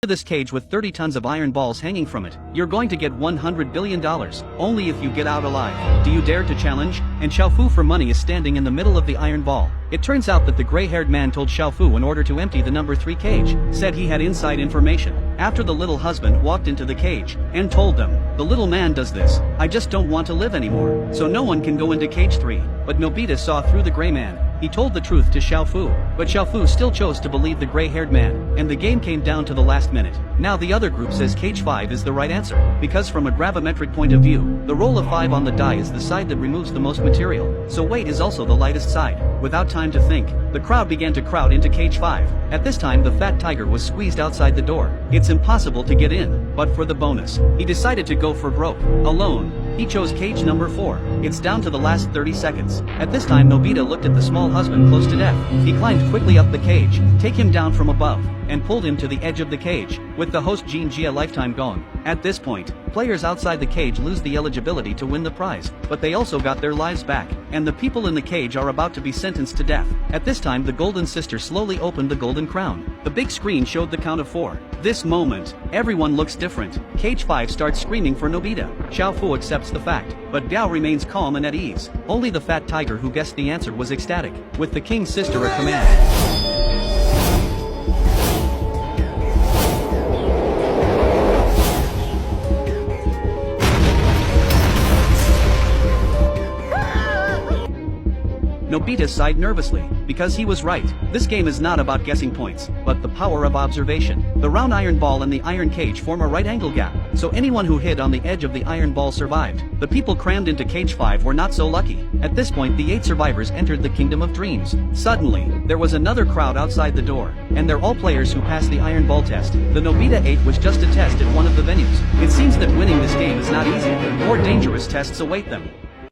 this cage with 30 tons of iron balls hanging from it. You're going to get $100 billion, only if you get out alive. Do you dare to challenge? And Xiaofu for money is standing in the middle of the iron ball. It turns out that the gray-haired man told Xiaofu in order to empty the number 3 cage, said he had inside information. After the little husband walked into the cage, and told them, the little man does this, I just don't want to live anymore, so no one can go into cage 3. But Nobita saw through the gray man. He told the truth to Xiaofu, but Xiaofu still chose to believe the gray-haired man, and the game came down to the last minute. Now the other group says cage 5 is the right answer, because from a gravimetric point of view, the roll of 5 on the die is the side that removes the most material, so weight is also the lightest side. Without time to think, the crowd began to crowd into cage 5. At this time the fat tiger was squeezed outside the door. It's impossible to get in, but for the bonus, he decided to go for broke, alone. He chose cage number 4. It's down to the last 30 seconds. At this time Nobita looked at the small husband close to death. He climbed quickly up the cage, take him down from above, and pulled him to the edge of the cage, with the host Jean Jia lifetime gone. At this point, players outside the cage lose the eligibility to win the prize, but they also got their lives back, and the people in the cage are about to be sentenced to death. At this time the golden sister slowly opened the golden crown. The big screen showed the count of 4. This moment, everyone looks different. Cage 5 starts screaming for Nobita. Xiaofu accepts the fact, but Biao remains calm and at ease. Only the fat tiger who guessed the answer was ecstatic, with the king's sister at command. Nobita sighed nervously, because he was right. This game is not about guessing points, but the power of observation. The round iron ball and the iron cage form a right angle gap, so anyone who hid on the edge of the iron ball survived. The people crammed into cage 5 were not so lucky. At this point the 8 survivors entered the kingdom of dreams. Suddenly, there was another crowd outside the door, and they're all players who passed the iron ball test. The Nobita 8 was just a test at one of the venues. It seems that winning this game is not easy. More dangerous tests await them.